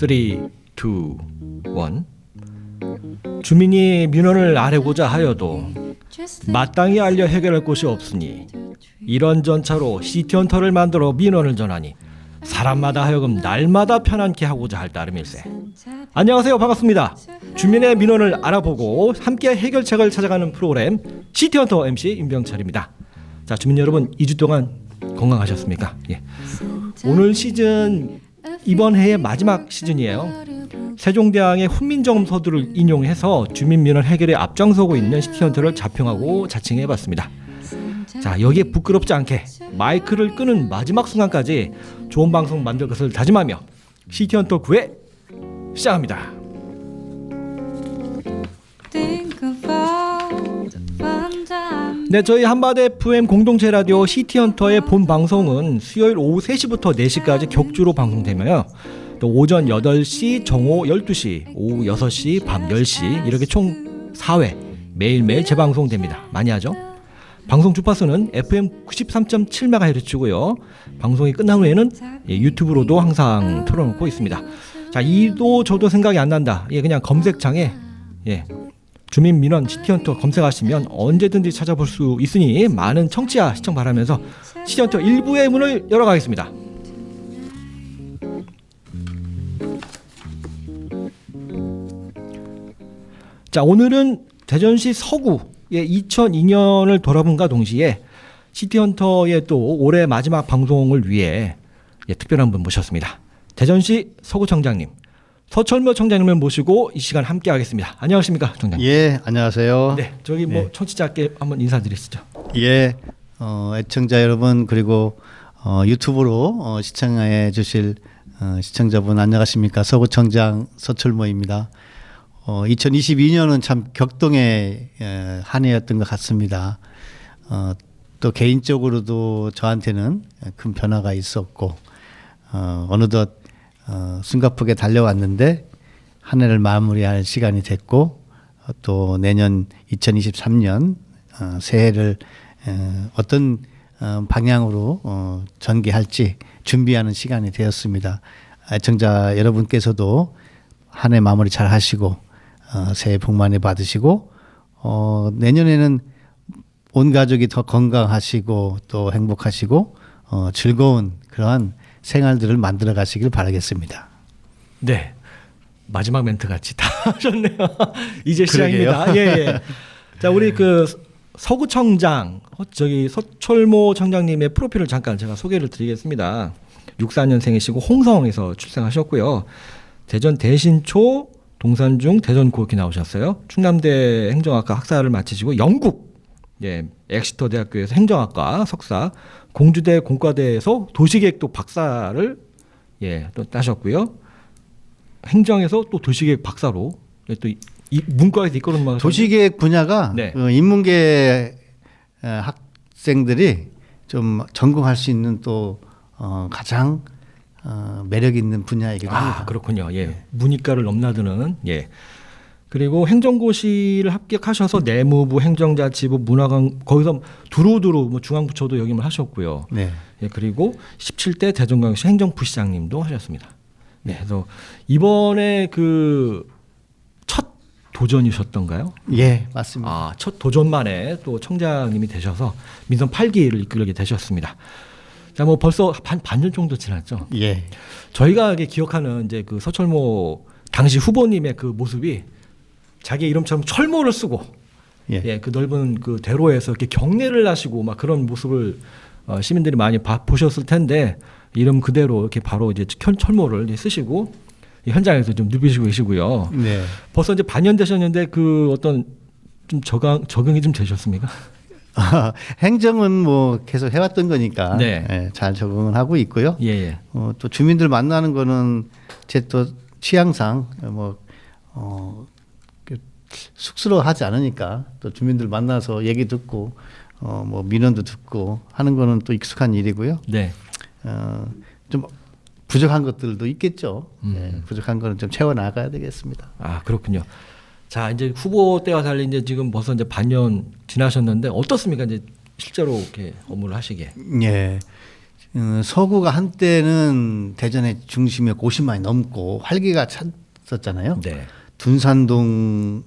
3, 2, 1. 주민이 민원을 아뢰고자 하여도 마땅히 알려 해결할 곳이 없으니 이런 전차로 시티헌터를 만들어 민원을 전하니 사람마다 하여금 날마다 편안케 하고자 할 따름일세. 안녕하세요, 반갑습니다. 주민의 민원을 알아보고 함께 해결책을 찾아가는 프로그램 시티헌터 MC 임병철입니다. 자, 주민 여러분 2주 동안 건강하셨습니까? 예. 오늘 시즌 이번 해의 마지막 시즌이에요. 세종대왕의 훈민정음서들을 인용해서 주민 민원 해결에 앞장서고 있는 시티헌터를 자평하고 자칭해봤습니다. 자, 여기에 부끄럽지 않게 마이크를 끄는 마지막 순간까지 좋은 방송 만들 것을 다짐하며 시티헌터 9회 시작합니다. 네, 저희 한마디 FM 공동체 라디오 시티헌터의 본 방송은 수요일 오후 3시부터 4시까지 격주로 방송되며요. 또 오전 8시, 정오 12시, 오후 6시, 밤 10시 이렇게 총 4회 매일매일 재방송됩니다. 많이 하죠? 방송 주파수는 FM 93.7MHz고요. 방송이 끝난 후에는 유튜브로도 항상 틀어놓고 있습니다. 자, 이도 저도 생각이 안 난다. 그냥 검색창에 주민 민원 시티헌터 검색하시면 언제든지 찾아볼 수 있으니 많은 청취와 시청 바라면서 시티헌터 1부의 문을 열어가겠습니다. 자, 오늘은 대전시 서구의 2002년을 돌아본과 동시에 시티헌터의 또 올해 마지막 방송을 위해 특별한 분 모셨습니다. 대전시 서구청장님 서철모 청장님을 모시고 이 시간 함께 하겠습니다. 안녕하십니까, 청장님? 예, 안녕하세요. 네, 저기 청취자께 한번 인사드리시죠. 예, 애청자 여러분 그리고 유튜브로 시청해 주실 시청자분 안녕하십니까? 서구청장 서철모입니다. 2022년은 참 격동의 한 해였던 것 같습니다. 또 개인적으로도 저한테는 큰 변화가 있었고 어느덧 숨가쁘게 달려왔는데 한 해를 마무리할 시간이 됐고 또 내년 2023년 새해를 어떤 방향으로 전개할지 준비하는 시간이 되었습니다. 애청자 여러분께서도 한 해 마무리 잘 하시고 새해 복 많이 받으시고 내년에는 온 가족이 더 건강하시고 또 행복하시고 즐거운 그러한 생활들을 만들어 가시길 바라겠습니다. 네, 마지막 멘트 같이 다 하셨네요. 이제 시작입니다. 예. 자, 우리 그 서구청장 저기 서철모 청장님의 프로필을 잠깐 제가 소개를 드리겠습니다. 64년생이시고 홍성에서 출생하셨고요. 대전 대신초, 동산중, 대전고등학교 나오셨어요. 충남대 행정학과 학사를 마치시고 영국 엑시터 대학교에서 행정학과 석사, 공주대 공과대에서 도시계획도 박사를 또 따셨고요. 행정에서 또 도시계획 박사로 또 이 문과에서 이끌어는 도시계획 분야가 인문계 학생들이 좀 전공할 수 있는 또 가장 매력 있는 분야이기도 합니다. 그렇군요. 문이과를 넘나드는 그리고 행정고시를 합격하셔서 내무부, 행정자치부, 문화관 거기서 두루두루 중앙부처도 역임을 하셨고요. 네. 그리고 17대 대전광역시 행정부시장님도 하셨습니다. 그래서 이번에 그 첫 도전이셨던가요? 예, 맞습니다. 첫 도전만에 또 청장님이 되셔서 민선 8기를 이끌게 되셨습니다. 자, 벌써 반년 정도 지났죠. 예. 저희가 기억하는 이제 그 서철모 당시 후보님의 그 모습이 자기 이름처럼 철모를 쓰고 그 넓은 그 대로에서 이렇게 경례를 하시고 막 그런 모습을 시민들이 많이 보셨을 텐데 이름 그대로 이렇게 바로 이제 철모를 쓰시고 현장에서 좀 누비시고 계시고요. 네. 벌써 이제 반년 되셨는데 그 어떤 좀 적응이 좀 되셨습니까? 행정은 계속 해왔던 거니까 잘 적응을 하고 있고요. 또 주민들 만나는 거는 제 또 취향상 쑥스러워하지 않으니까 또 주민들 만나서 얘기 듣고 민원도 듣고 하는 거는 또 익숙한 일이고요. 좀 부족한 것들도 있겠죠. 부족한 거는 좀 채워 나가야 되겠습니다. 그렇군요. 자, 이제 후보 때와 달리 이제 지금 벌써 이제 반년 지나셨는데 어떻습니까? 이제 실제로 이렇게 업무를 하시기에. 서구가 한때는 대전의 중심이 50만이 넘고 활기가 찼었잖아요. 네. 둔산동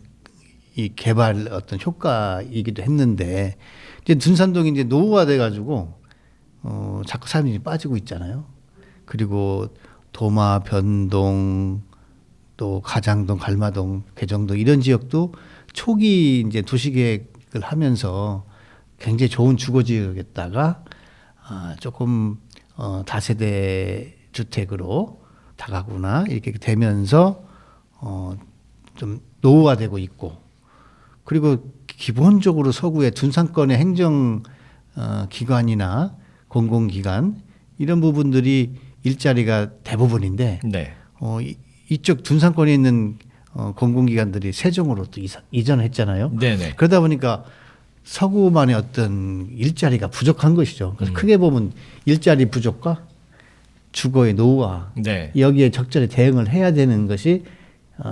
이 개발 어떤 효과이기도 했는데 이제 둔산동이 이제 노후화돼 가지고 자꾸 사람들이 빠지고 있잖아요. 그리고 도마, 변동, 또 가장동, 갈마동, 개정동 이런 지역도 초기 이제 도시계획을 하면서 굉장히 좋은 주거지역에다가 조금 다세대 주택으로 다가구나 이렇게 되면서 좀 노후화되고 있고 그리고 기본적으로 서구의 둔산권의 행정 기관이나 공공기관 이런 부분들이 일자리가 대부분인데 네. 이쪽 둔산권에 있는 공공기관들이 세종으로 또 이전했잖아요. 네네. 그러다 보니까 서구만의 어떤 일자리가 부족한 것이죠. 그래서 크게 보면 일자리 부족과 주거의 노후화 네. 여기에 적절히 대응을 해야 되는 것이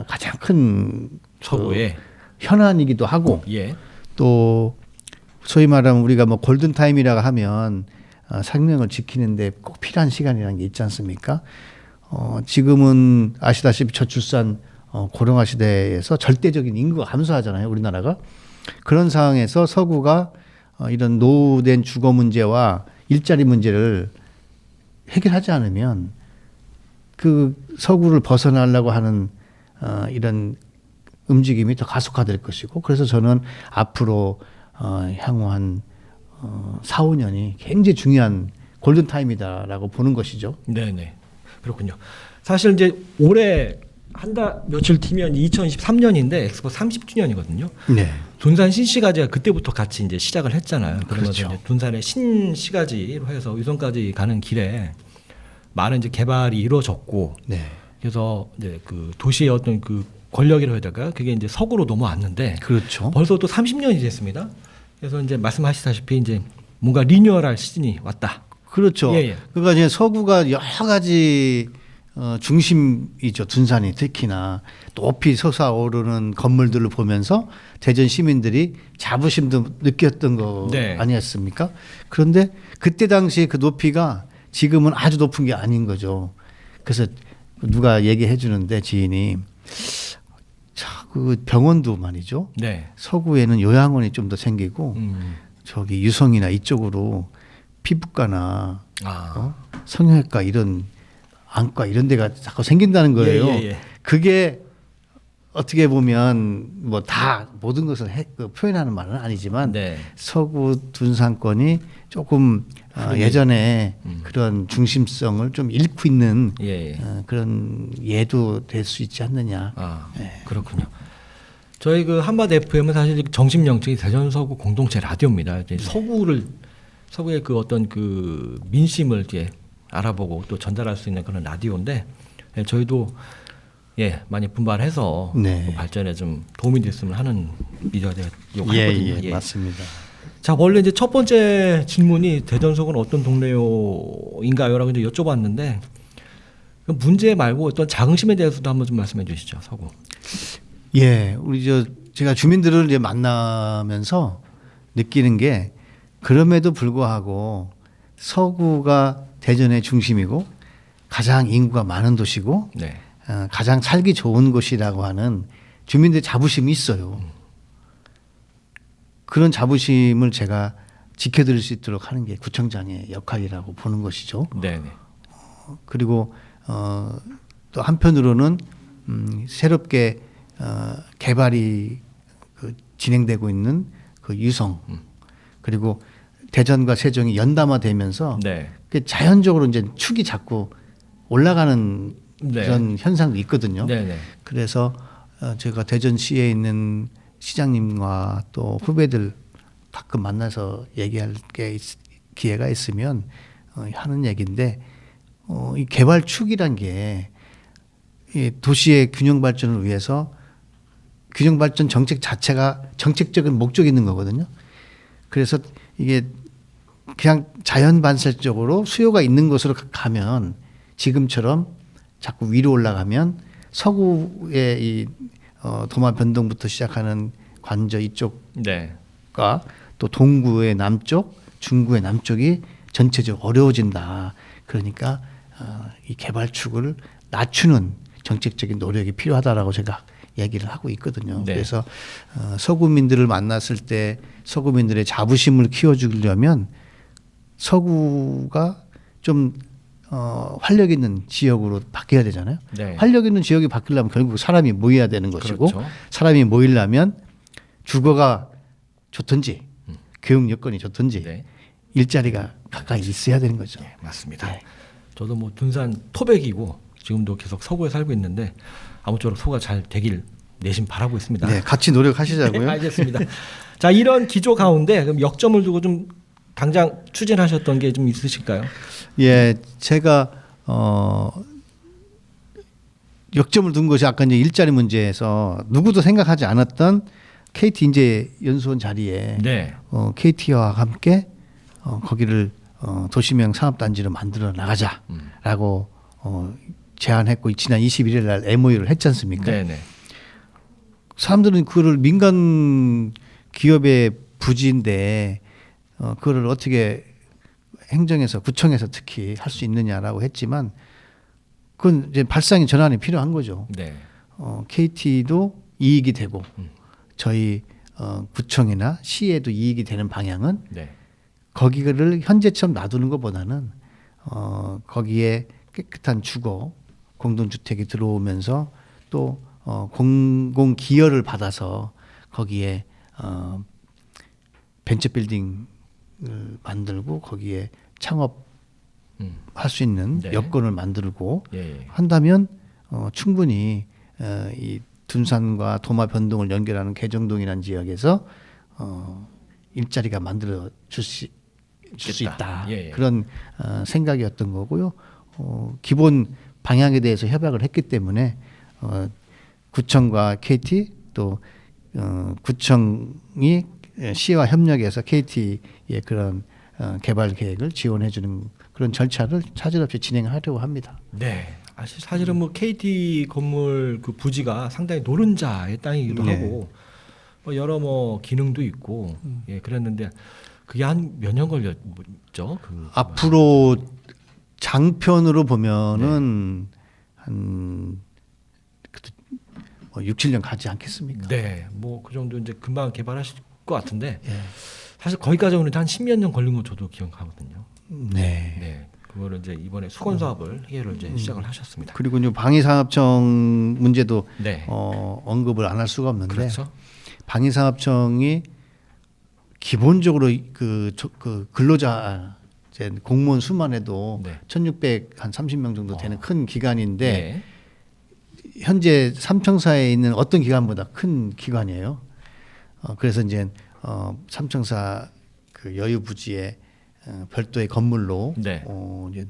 가장 큰 서구의 현안이기도 하고 예. 또 소위 말하면 우리가 뭐 골든 타임이라고 하면 생명을 지키는데 꼭 필요한 시간이라는 게 있지 않습니까? 지금은 아시다시피 저출산 고령화 시대에서 절대적인 인구가 감소하잖아요, 우리나라가. 그런 상황에서 서구가 이런 노후된 주거 문제와 일자리 문제를 해결하지 않으면 그 서구를 벗어나려고 하는 이런 움직임이 더 가속화될 것이고 그래서 저는 앞으로 향후 한 4, 5년이 굉장히 중요한 골든타임이다라고 보는 것이죠. 네네. 그렇군요. 사실 이제 올해 한 달 며칠 뒤면 2023년인데 엑스포 30주년이거든요. 네. 둔산 신시가지가 그때부터 같이 이제 시작을 했잖아요. 그러면서 그렇죠. 이제 둔산의 신시가지로 해서 위성까지 가는 길에 많은 이제 개발이 이루어졌고, 네. 그래서 이제 그 도시의 어떤 그 권력이라고 해야 될까요? 그게 이제 서구로 넘어왔는데, 그렇죠. 벌써 또 30년이 됐습니다. 그래서 이제 말씀하시다시피 이제 뭔가 리뉴얼할 시즌이 왔다. 그렇죠. 예, 예. 그러니까 이제 서구가 여러 가지 중심이죠. 둔산이 특히나 높이 솟아오르는 건물들을 보면서 대전 시민들이 자부심도 느꼈던 거 네. 아니었습니까? 그런데 그때 당시에 그 높이가 지금은 아주 높은 게 아닌 거죠. 그래서 누가 얘기해 주는데 지인이 그 병원도 말이죠. 네. 서구에는 요양원이 좀 더 생기고 저기 유성이나 이쪽으로 피부과나 성형외과 이런 안과 이런 데가 자꾸 생긴다는 거예요. 예. 그게 어떻게 보면 뭐 다 모든 것을 표현하는 말은 아니지만 네. 서구 둔산권이 조금 예전에 그런 중심성을 좀 잃고 있는 예. 그런 예도 될 수 있지 않느냐. 네. 그렇군요. 저희 그 한마디 FM은 사실 정식 명칭이 대전 서구 공동체 라디오입니다. 이제 서구의 그 어떤 그 민심을 이제 알아보고 또 전달할 수 있는 그런 라디오인데 저희도 많이 분발해서 네. 그 발전에 좀 도움이 됐으면 하는 미디어가 되려고 하거든요. 예, 맞습니다. 자, 원래 이제 첫 번째 질문이 대전 서구는 어떤 동네요인가요라고 이제 여쭤봤는데 그 문제 말고 어떤 자긍심에 대해서도 한번 좀 말씀해 주시죠, 서구. 예, 제가 주민들을 이제 만나면서 느끼는 게 그럼에도 불구하고 서구가 대전의 중심이고 가장 인구가 많은 도시고 네. 가장 살기 좋은 곳이라고 하는 주민들의 자부심이 있어요. 그런 자부심을 제가 지켜드릴 수 있도록 하는 게 구청장의 역할이라고 보는 것이죠. 네. 그리고 또 한편으로는 새롭게 개발이 진행되고 있는 그 유성 그리고 대전과 세종이 연담화되면서 네. 자연적으로 이제 축이 자꾸 올라가는 네. 그런 현상도 있거든요. 네. 그래서 제가 대전시에 있는 시장님과 또 후배들 가끔 만나서 얘기할 게 기회가 있으면 하는 얘기인데 이 개발축이란 게 이 도시의 균형 발전을 위해서 균형 발전 정책 자체가 정책적인 목적이 있는 거거든요. 그래서 이게 그냥 자연 반사적으로 수요가 있는 곳으로 가면 지금처럼 자꾸 위로 올라가면 서구의 이 도마 변동부터 시작하는 관저 이쪽과 또 동구의 남쪽, 중구의 남쪽이 전체적으로 어려워진다. 그러니까 이 개발축을 낮추는 정책적인 노력이 필요하다라고 제가 얘기를 하고 있거든요. 네. 그래서 서구민들을 만났을 때 서구민들의 자부심을 키워주려면 서구가 좀 활력 있는 지역으로 바뀌어야 되잖아요. 네. 활력 있는 지역이 바뀌려면 결국 사람이 모여야 되는 것이고 그렇죠. 사람이 모이려면 주거가 좋든지 교육 여건이 좋든지 네. 일자리가 가까이 있어야 되는 거죠. 네, 맞습니다. 네. 저도 뭐 둔산 토백이고 지금도 계속 서구에 살고 있는데 아무쪼록 서구가 잘 되길 내심 바라고 있습니다. 네, 같이 노력하시자고요. 네, 알겠습니다. 자, 이런 기조 가운데 그럼 역점을 두고 좀 당장 추진하셨던 게 좀 있으실까요? 예, 제가 역점을 둔 것이 아까 이제 일자리 문제에서 누구도 생각하지 않았던 KT 인재 연수원 자리에 네. KT와 함께 거기를 도시명 산업단지로 만들어 나가자라고 제안했고 지난 21일 날 MOU를 했지 않습니까? 네. 사람들은 그거를 민간 기업의 부지인데 그거를 어떻게 행정에서 구청에서 특히 할 수 있느냐라고 했지만 그건 이제 발상의 전환이 필요한 거죠. 네. KT도 이익이 되고 저희 구청이나 시에도 이익이 되는 방향은 네. 거기를 현재처럼 놔두는 것보다는 거기에 깨끗한 주거 공동주택이 들어오면서 또 공공 기여를 받아서 거기에 벤처빌딩을 만들고 거기에 창업할 수 있는 네. 여건을 만들고 예. 한다면 충분히 이 둔산과 도마 변동을 연결하는 개정동이라는 지역에서 일자리가 만들어 줄 수 있다. 예. 그런 생각이었던 거고요. 기본 방향에 대해서 협약을 했기 때문에 구청과 KT 또 구청이 시와 협력해서 KT의 그런 개발 계획을 지원해 주는 그런 절차를 차질 없이 진행하려고 합니다. 네. 사실은 뭐 KT 건물 그 부지가 상당히 노른자의 땅이기도 네. 하고 뭐 여러 뭐 기능도 있고 예 그랬는데 그게 한 몇 년 걸렸죠? 앞으로 장편으로 보면은 한 6, 7년 가지 않겠습니까? 네. 뭐 그 정도 이제 금방 개발하실 것 같은데 예. 사실 거기까지 오는데 한 10몇 년 걸린 거 저도 기억하거든요. 네. 네. 그거를 이제 이번에 수건 사업을 해결을 이제 시작을 하셨습니다. 그리고 이제 방위산업청 문제도 네. 언급을 안 할 수가 없는데 그렇죠. 방위산업청이 기본적으로 그 근로자 이제 공무원 수만 해도 네. 1,630명 정도 되는 큰 기관인데 네. 현재 삼청사에 있는 어떤 기관보다 큰 기관이에요. 그래서 이제 삼청사 그 여유 부지에 별도의 건물로 네. 이제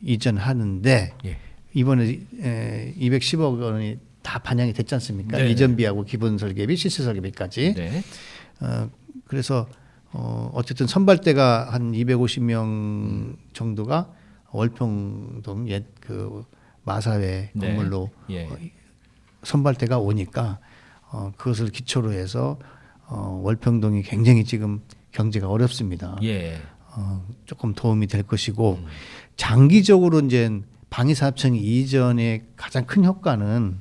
이전하는데 예. 이번에 210억 원이 다 반영이 됐지 않습니까? 네. 이전비하고 기본 설계비, 실시 설계비까지. 네. 그래서 어쨌든 선발대가 한 250명 정도가 월평동 옛 그 마사회 네. 건물로 예. 선발대가 오니까 그것을 기초로 해서 월평동이 굉장히 지금 경제가 어렵습니다. 예. 조금 도움이 될 것이고 장기적으로 이제 방위사업청이 이전의 가장 큰 효과는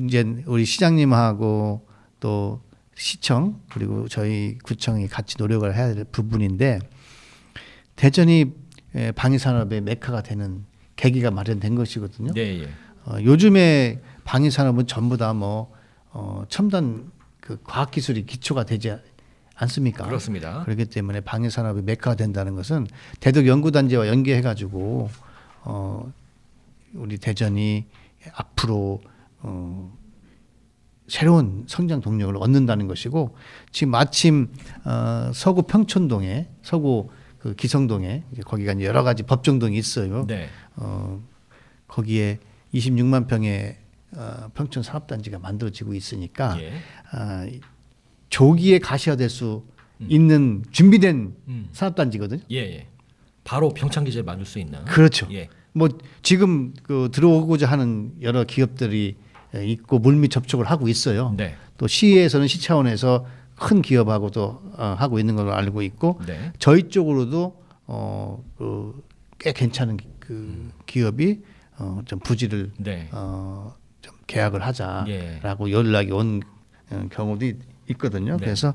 이제 우리 시장님하고 또 시청 그리고 저희 구청이 같이 노력을 해야 될 부분인데 대전이 방위산업의 메카가 되는 계기가 마련된 것이거든요. 네. 예. 요즘에 방위산업은 전부 다 뭐 첨단 그 과학기술이 기초가 되지 않습니까? 그렇습니다. 그렇기 때문에 방위산업이 메카가 된다는 것은 대덕 연구단지와 연계해가지고 우리 대전이 앞으로 새로운 성장 동력을 얻는다는 것이고 지금 마침 서구 평촌동에 서구 그 기성동에 거기가 이제 여러 가지 법정동이 있어요. 네. 거기에 26만 평의 평촌 산업단지가 만들어지고 있으니까 예. 조기에 가시화될 수 있는 준비된 산업단지거든요. 예. 예. 바로 평창 기제를 만들 수 있는. 그렇죠. 예. 뭐 지금 그 들어오고자 하는 여러 기업들이 있고 물밑 접촉을 하고 있어요. 네. 또 시에서는 시 차원에서 큰 기업하고도 하고 있는 걸로 알고 있고 네. 저희 쪽으로도 꽤 괜찮은 그 기업이 좀 부지를 네. 좀 계약을 하자라고 예. 연락이 온 경우도 있거든요. 네. 그래서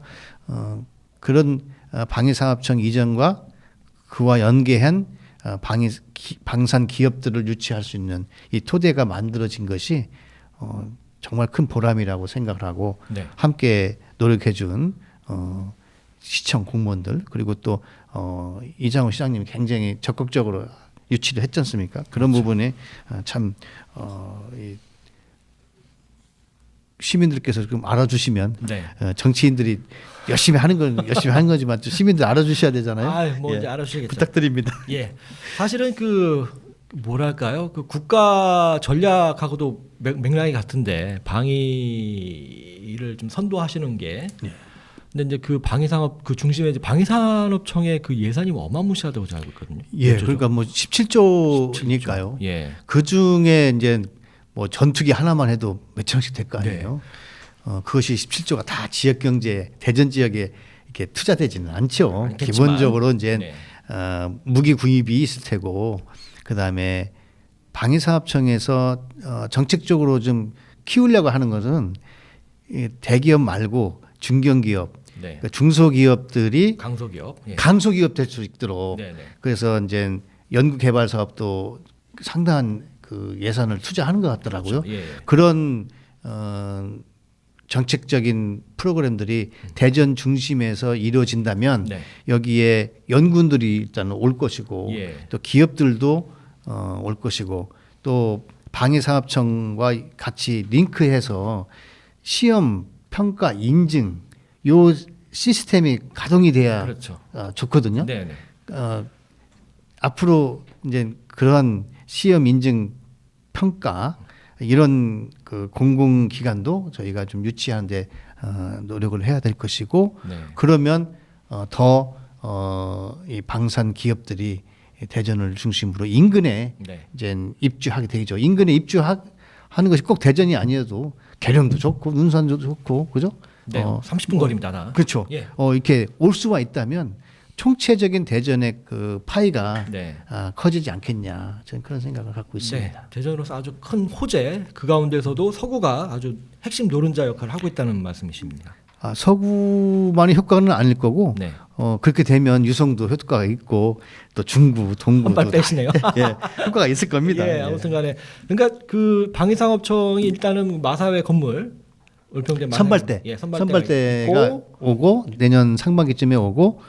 그런 방위사업청 이전과 그와 연계한 방산 기업들을 유치할 수 있는 이 토대가 만들어진 것이 정말 큰 보람이라고 생각을 하고 네. 함께 노력해준 시청 공무원들 그리고 또 이장호 시장님이 굉장히 적극적으로 유치를 했지 않습니까? 그런 그렇죠. 부분에 참 이 시민들께서 좀 알아주시면 네. 정치인들이 열심히 하는 건 열심히 하는 거지만 또 시민들 알아주셔야 되잖아요. 아, 뭐 이제 알아주시겠죠. 부탁드립니다. 예. 사실은 그 뭐랄까요? 그 국가 전략하고도 맥락이 같은데 방위를 좀 선도하시는 게. 예. 근데 이제 그 방위산업 그 중심에 이제 방위산업청의 그 예산이 어마무시하다고 제가 알고 있거든요. 예, 몇 조죠? 그러니까 뭐 17조니까요. 예. 그 중에 이제 뭐 전투기 하나만 해도 몇 천씩 될 거 아니에요. 그것이 17조가 다 지역 경제 대전 지역에 이렇게 투자되지는 않죠. 않겠지만, 기본적으로 이제 네. 무기 구입이 있을 테고 그다음에 방위사업청에서 정책적으로 좀 키우려고 하는 것은 이 대기업 말고 중견기업, 네. 그러니까 중소기업들이 강소기업. 예. 강소기업 될 수 있도록 네, 네. 그래서 이제 연구개발 사업도 상당한 그 예산을 투자하는 것 같더라고요. 그렇죠. 예. 그런 정책적인 프로그램들이 대전 중심에서 이루어진다면 네. 여기에 연구원들이 일단 올 것이고 예. 또 기업들도 올 것이고 또 방위사업청과 같이 링크해서 시험 평가 인증 요 시스템이 가동이 돼야 그렇죠. 좋거든요. 네, 네. 앞으로 이제 그러한 시험 인증 평가 이런 그 공공기관도 저희가 좀 유치하는데 노력을 해야 될 것이고 네. 그러면 더 이 방산 기업들이 대전을 중심으로 인근에 네. 이제 입주하게 되죠. 인근에 입주하는 것이 꼭 대전이 아니어도 계령도 좋고 눈산도 좋고 그죠? 네. 30분 거리입니다. 나. 그렇죠. 예. 이렇게 올 수가 있다면 총체적인 대전의 그 파이가 네. 커지지 않겠냐 저는 그런 생각을 갖고 있습니다. 네. 대전으로서 아주 큰 호재 그 가운데서도 서구가 아주 핵심 노른자 역할을 하고 있다는 말씀이십니다. 서구만의 효과는 아닐 거고 네. 그렇게 되면 유성도 효과가 있고 또 중구, 동구도 한발 빼시네요. 예, 효과가 있을 겁니다. 예, 아무튼간에 그러니까 그 방위상업청이 일단은 마사회 건물 을평대 선발대, 예, 선발대가 오고 내년 상반기쯤에 오고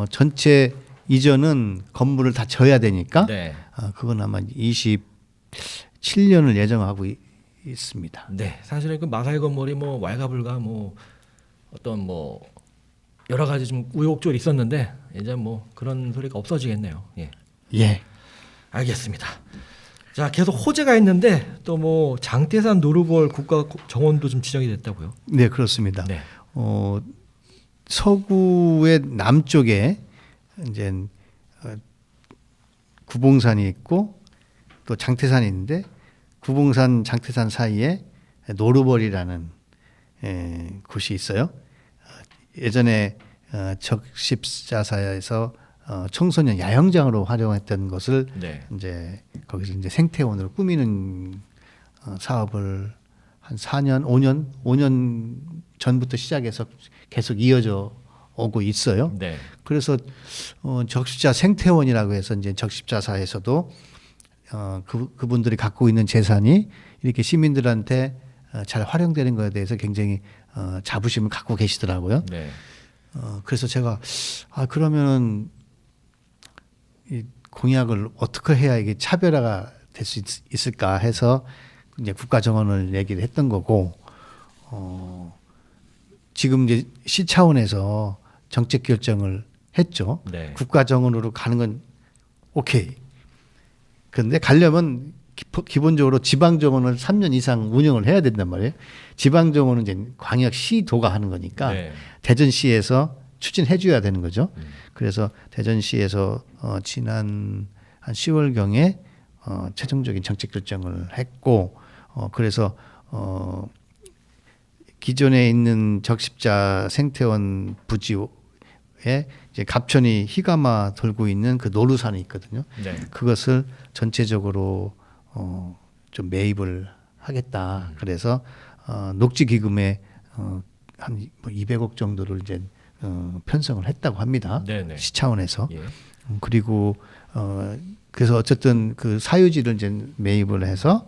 전체 이전은 건물을 다 져야 되니까 네. 그건 아마 27년을 예정하고 있습니다. 네, 사실은 그 마사회 건물이 뭐 왈가불가 뭐 어떤 뭐 여러 가지 좀 우여곡절이 있었는데 이제 뭐 그런 소리가 없어지겠네요. 예, 예. 알겠습니다. 자, 계속 호재가 있는데 또 뭐 장태산 노루벌 국가 정원도 좀 지정이 됐다고요? 네, 그렇습니다. 네. 서구의 남쪽에 이제 구봉산이 있고 또 장태산이 있는데 구봉산, 장태산 사이에 노루벌이라는 곳이 있어요. 예전에 적십자사에서 청소년 야영장으로 활용했던 것을 네. 이제 거기서 이제 생태원으로 꾸미는 사업을 한 4년, 5년 전부터 시작해서 계속 이어져 오고 있어요. 네. 그래서 적십자 생태원이라고 해서 이제 적십자사에서도 그분들이 갖고 있는 재산이 이렇게 시민들한테 잘 활용되는 것에 대해서 굉장히 자부심을 갖고 계시더라고요. 네. 그래서 제가 그러면은 이 공약을 어떻게 해야 이게 차별화가 될 수 있을까 해서 이제 국가정원을 얘기를 했던 거고 지금 이제 시 차원에서 정책 결정을 했죠. 네. 국가정원으로 가는 건 오케이. 그런데 가려면 기본적으로 지방정원을 3년 이상 운영을 해야 된단 말이에요. 지방정원은 이제 광역시도가 하는 거니까 네. 대전시에서 추진해 줘야 되는 거죠. 그래서 대전시에서 지난 한 10월경에 최종적인 정책 결정을 했고 그래서 기존에 있는 적십자 생태원 부지 이제 갑천이 희가마 돌고 있는 그 노루산이 있거든요. 네. 그것을 전체적으로 좀 매입을 하겠다. 그래서 녹지 기금에 한 200억 정도를 이제 편성을 했다고 합니다. 네네. 시 차원에서. 예. 그리고 그래서 어쨌든 그 사유지를 이제 매입을 해서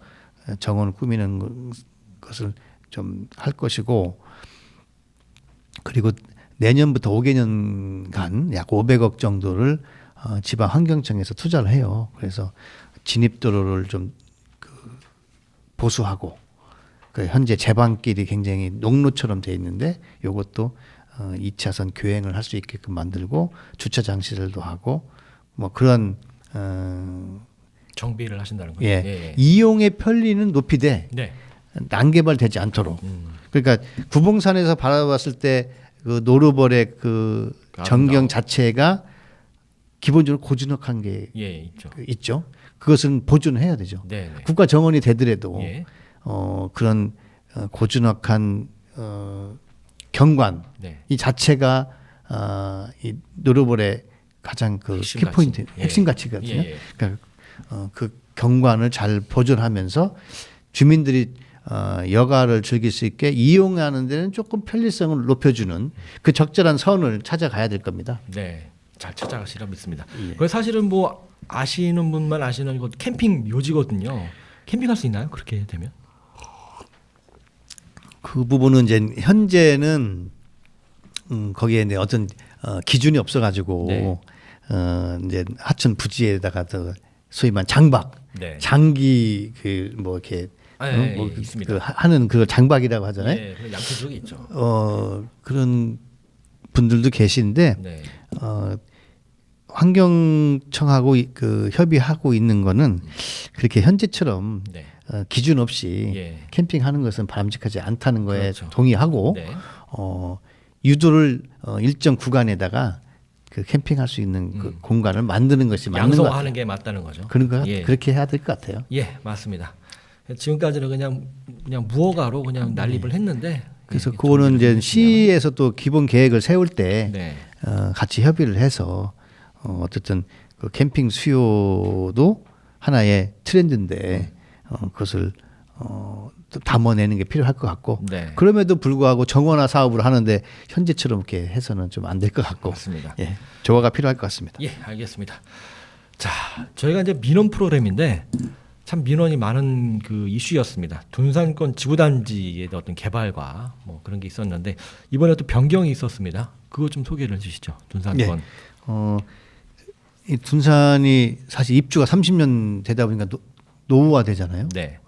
정원을 꾸미는 것을 좀 할 것이고, 그리고 내년부터 5개년간 약 500억 정도를 지방환경청에서 투자를 해요. 그래서 진입도로를 좀 보수하고, 그 현재 제방길이 굉장히 농로처럼 돼 있는데 요것도 2차선 교행을 할 수 있게끔 만들고 주차장 시설도 하고 뭐 그런 정비를 하신다는 거죠. 예. 이용의 편리는 높이되 네. 난개발되지 않도록. 그러니까 구봉산에서 바라봤을 때 그 노루벌의 그 전경 자체가 기본적으로 고즈넉한 게 있죠. 있죠. 그것은 보존을 해야 되죠. 네네. 국가 정원이 되더라도 예. 그런 고즈넉한 경관 네. 이 자체가 이 노루벌의 가장 그 핵심 키포인트, 가치. 핵심 가치거든요. 예. 그러니까 그 경관을 잘 보존하면서 주민들이 여가를 즐길 수 있게 이용하는 데는 조금 편리성을 높여주는 그 적절한 선을 찾아가야 될 겁니다. 네. 잘 찾아가시라 믿습니다. 예. 그 사실은 뭐 아시는 분만 아시는 것 캠핑 묘지거든요. 캠핑할 수 있나요? 그렇게 되면? 그 부분은 이제 현재는 거기에 이제 어떤 기준이 없어가지고 네. 이제 하천 부지에다가 더 소위 말 장박, 네. 장기 그 뭐 이렇게 뭐 있습니다. 그 하는 그 장박이라고 하잖아요. 네, 양쪽 쪽에 있죠. 그런 분들도 계신데 네. 환경청하고 그 협의하고 있는 거는 그렇게 현재처럼 네. 기준 없이 예. 캠핑하는 것은 바람직하지 않다는 거에 그렇죠. 동의하고 네. 유도를 일정 구간에다가 그 캠핑할 수 있는 그 공간을 만드는 것이 맞는 것 같아요. 양성하는 게 맞다는 거죠. 그런 거 예. 그렇게 해야 될 것 같아요. 예, 맞습니다. 지금까지는 그냥 무허가로 그냥 난립을 했는데 그래서 예, 그거는 이제 정리를 시에서 또 기본 계획을 세울 때 네. 같이 협의를 해서 어쨌든 그 캠핑 수요도 하나의 트렌드인데 그것을 또 담아내는 게 필요할 것 같고 네. 그럼에도 불구하고 정원화 사업을 하는데 현재처럼 이렇게 해서는 좀 안 될 것 같고 맞습니다. 예, 조화가 필요할 것 같습니다. 예, 알겠습니다. 자, 저희가 이제 민원 프로그램인데 참 민원이 많은 그 이슈였습니다. 둔산권 지구단지의 어떤 개발과 뭐 그런 게 있었는데 이번에 또 변경이 있었습니다. 그거 좀 소개를 해주시죠. 둔산권. 이 둔산이 사실 입주가 30년 되다 보니까 노후화되잖아요. 네.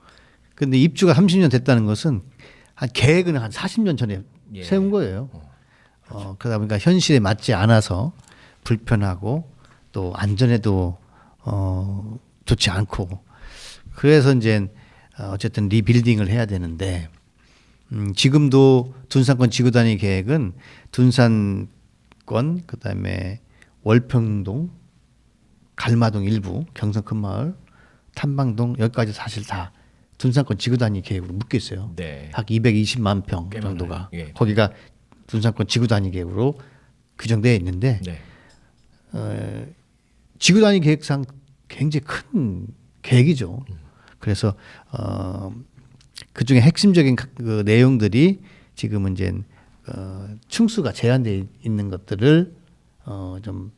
근데 입주가 30년 됐다는 것은 한 계획은 한 40년 전에 예. 세운 거예요. 그러다 보니까 현실에 맞지 않아서 불편하고 또 안전에도 좋지 않고 그래서 이제 어쨌든 리빌딩을 해야 되는데 지금도 둔산권 지구단위 계획은 둔산권 그다음에 월평동 갈마동 일부 경성 큰마을 탐방동 여기까지 사실 다 둔산권 지구단위 계획으로 묶여 있어요. 네. 약 220만 평 꽤 정도가 많아요. 예. 거기가 둔산권 지구단위 계획으로 규정되어 있는데 네. 지구단위 계획상 굉장히 큰 계획이죠. 그래서 그 중에 핵심적인 그 내용들이 지금은 이제 층수가 제한되어 있는 것들을 좀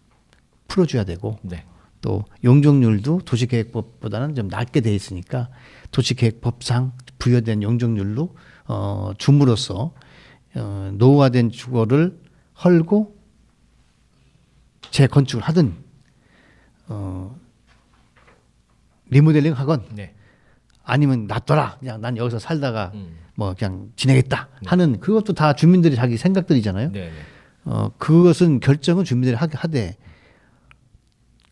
풀어줘야 되고 네. 또 용적률도 도시계획법보다는 좀 낮게 돼 있으니까 도시계획법상 부여된 용적률로 줌으로써 노후화된 주거를 헐고 재건축을 하든 리모델링 하건 네. 아니면 놔둬라 그냥 난 여기서 살다가 뭐 그냥 지내겠다 하는 그것도 다 주민들이 자기 생각들이잖아요. 네. 그것은 결정은 주민들이 하되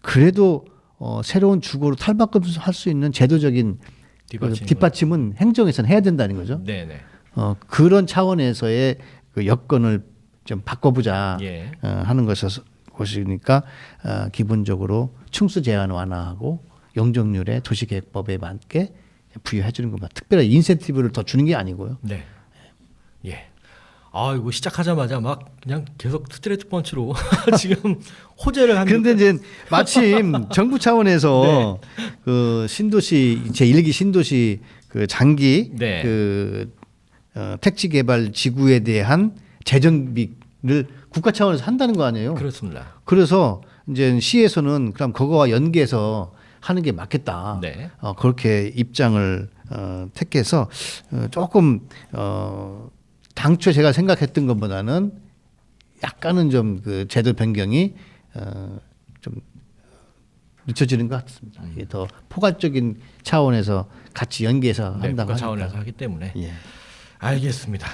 그래도 새로운 주거로 탈바꿈할 수 있는 제도적인 뒷받침은 행정에서는 해야 된다는 거죠. 네. 그런 차원에서의 그 여건을 좀 바꿔보자 예. 하는 것이니까 기본적으로 층수 제한 완화하고 용적률에 도시계획법에 맞게 부여해 주는 겁니다. 특별한 인센티브를 더 주는 게 아니고요. 네. 예. 이거 시작하자마자 막 그냥 계속 스트레이트 펀치로 지금 호재를 한. 그런데 이제 마침 정부 차원에서 그 신도시 제1기 신도시 그 장기 택지 개발 지구에 대한 재정비를 국가 차원에서 한다는 거 아니에요? 그렇습니다. 그래서 이제 시에서는 그럼 그거와 연계해서 하는 게 맞겠다. 그렇게 입장을 택해서 조금 당초 제가 생각했던 것보다는 약간은 좀 그 제도 변경이 좀 늦춰지는 것 같습니다. 이게 더 포괄적인 차원에서 같이 연계해서 한다고 국가 차원에서 하기 때문에. 예. 알겠습니다.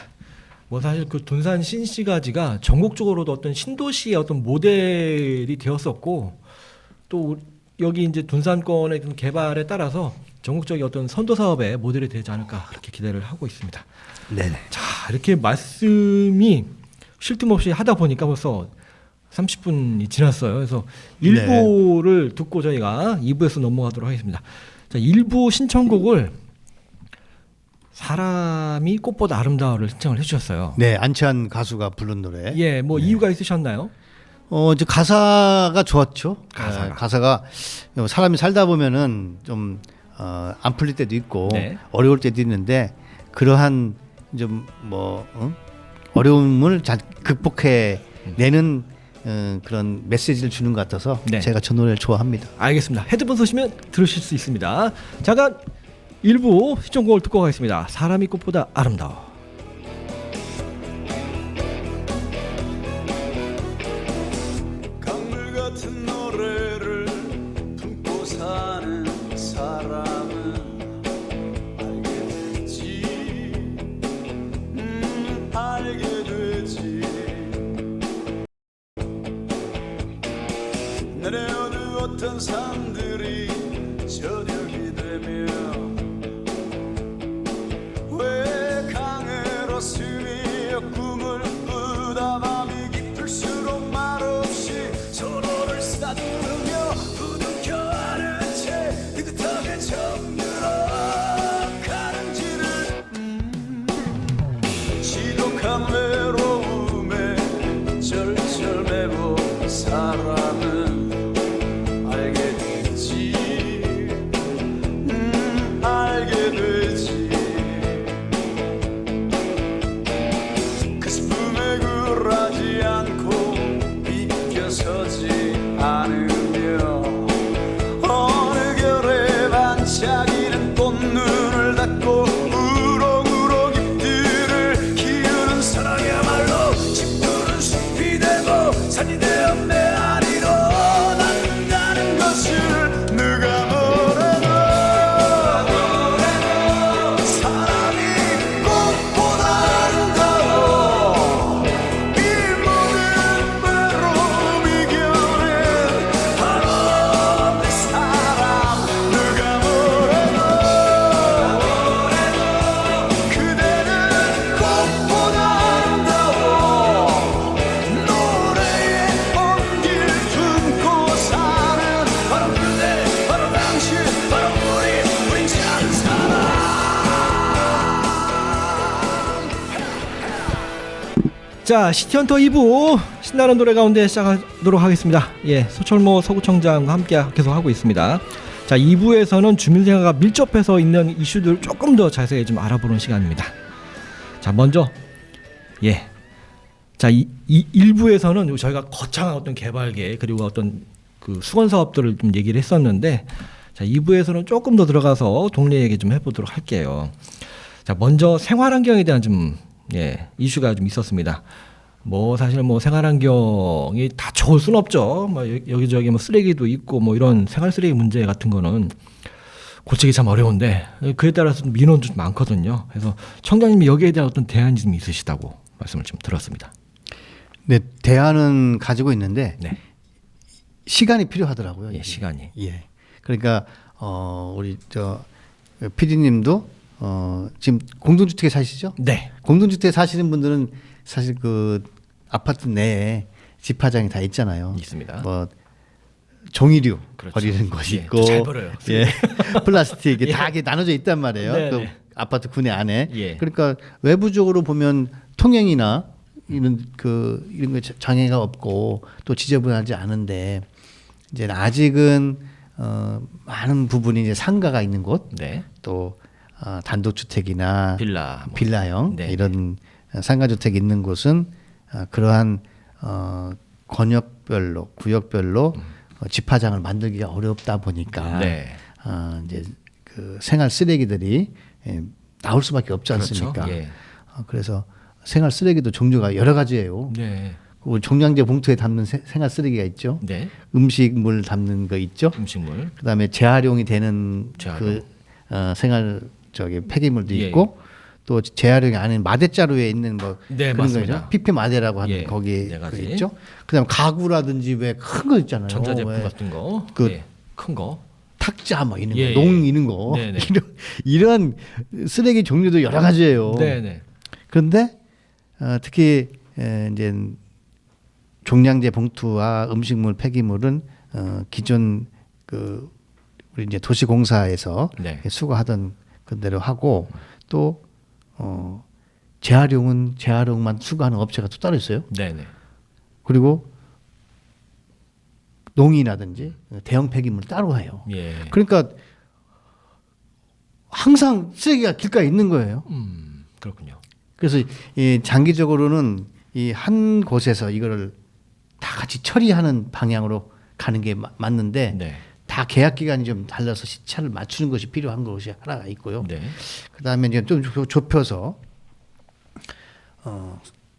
뭐 사실 그 둔산 신시가지가 전국적으로도 어떤 신도시의 어떤 모델이 되었었고 또 여기 이제 둔산권의 개발에 따라서 전국적인 어떤 선도 사업의 모델이 되지 않을까 그렇게 기대를 하고 있습니다. 네네. 자, 이렇게 말씀이 쉴 틈 없이 하다 보니까 벌써 30분이 지났어요. 그래서 1부를 듣고 저희가 2부에서 넘어가도록 하겠습니다. 자, 1부 신청곡을 사람이 꽃보다 아름다워를 신청을 해주셨어요. 네, 안치환 가수가 부른 노래. 예, 뭐 이유가 있으셨나요? 이제 가사가 좋았죠. 가사가 사람이 살다 보면은 좀 안 풀릴 때도 있고 어려울 때도 있는데 그러한 좀 뭐 어려움을 잘 극복해 내는 그런 메시지를 주는 것 같아서 제가 저 노래를 좋아합니다. 알겠습니다. 헤드폰 쓰시면 들으실 수 있습니다. 잠깐 1부 시청곡을 듣고 가겠습니다. 사람이 꽃보다 아름다워. 강물 같은 노래를 품고 사는 사람은 알게 되지 알게 되지 내려두었던 산들이 저녁이 되면 왜 강을 웃으며 꿈을 꾸다 밤이 깊을수록 말없이 서로를 쓰다듬으며 부둥켜 안은 채 느긋하게 정들어 가는지를 지독한 외로움에 절절매고 사람은 알게 되지 알게 되지 그 슬픔에 굴하지 않고 비껴서지 않으며 어느 결에 반짝이는 꽃눈을 닫고 우럭우럭 잎들을 키우는 사랑이야말로 집두른 숲이 되고 산이 되어 내 안으로 난다는 것을 누가 뭐래도 사람이 꽃보다 아름다워 이 모든 외로움 이겨낸 바로 내 사랑 누가 뭐래도 그대는 꽃보다 아름다워 노래의 온길 품고 사는 바로 그대 바로 당신 바로 우린 참 사랑 자, 시티헌터 2부 신나는 노래 가운데 시작하도록 하겠습니다. 예, 소철모 서구청장과 함께 계속 하고 있습니다. 자, 2부에서는 주민생활과 밀접해서 있는 이슈들을 조금 더 자세히 좀 알아보는 시간입니다. 자, 먼저 자, 1부에서는 저희가 거창한 어떤 개발 계획 그리고 어떤 그 수건 사업들을 좀 얘기를 했었는데 자, 2부에서는 조금 더 들어가서 동네 얘기 좀 해보도록 할게요. 자, 먼저 생활환경에 대한 좀 이슈가 좀 있었습니다. 뭐 사실 뭐 생활환경이 다 좋을 순 없죠. 뭐 여기저기 뭐 쓰레기도 있고 뭐 이런 생활 쓰레기 문제 같은 거는 고치기 참 어려운데 그에 따라서 민원도 좀 많거든요. 그래서 청장님이 여기에 대한 어떤 대안이 좀 있으시다고 말씀을 좀 들었습니다. 네, 대안은 가지고 있는데 시간이 필요하더라고요. 예, 시간이. 예. 그러니까 우리 저 PD님도 지금 공동주택에 사시죠? 네. 공동주택에 사시는 분들은 사실 그 아파트 내에 집화장이 다 있잖아요. 있습니다. 뭐 종이류 그렇죠. 버리는 것이 예, 있고, 잘 버려요. 예, 플라스틱이 예. 다 이게 나눠져 있단 말이에요. 네, 그 네. 아파트 군내 안에. 예. 그러니까 외부적으로 보면 통행이나 이런 이런 거 장애가 없고 또 지저분하지 않은데 이제 아직은 많은 부분이 이제 상가가 있는 곳, 네. 또 단독주택이나 빌라, 빌라형 네. 이런 상가주택 있는 곳은 그러한 권역별로 구역별로 집화장을 만들기가 어렵다 보니까 네. 이제 그 생활 쓰레기들이 나올 수밖에 없지 않습니까? 그렇죠. 예. 그래서 생활 쓰레기도 종류가 여러 가지예요. 네. 그 종량제 봉투에 담는 생활 쓰레기가 있죠. 네. 음식물 담는 거 있죠. 음식물. 그다음에 재활용이 되는 재활용. 생활 폐기물도 예, 있고 또 재활용이 아닌 마대자루에 있는 뭐 네, 그런 맞습니다. 거죠. PP 마대라고 하는 예, 거기 네 가지. 있죠. 그다음 가구라든지 왜 큰 거 있잖아요. 전자제품 왜 같은 거. 그 예. 큰 거. 탁자 뭐 이런 예, 거, 농 예. 이런 거 네네. 이런 쓰레기 종류도 여러 가지예요. 네네. 그런데 특히 이제 종량제 봉투와 음식물 폐기물은 기존 우리 이제 도시공사에서 네. 수거하던 그대로 하고 또 재활용은 재활용만 수거하는 업체가 또 따로 있어요. 네네. 그리고 농이라든지 대형 폐기물 따로 해요. 예. 그러니까 항상 쓰레기가 길가에 있는 거예요. 그렇군요. 그래서 이 장기적으로는 이 한 곳에서 이거를 다 같이 처리하는 방향으로 가는 게 맞는데 네. 다 계약 기간이 좀 달라서 시차를 맞추는 것이 필요한 것이 하나가 있고요. 네. 그다음에 이제 좀 좁혀서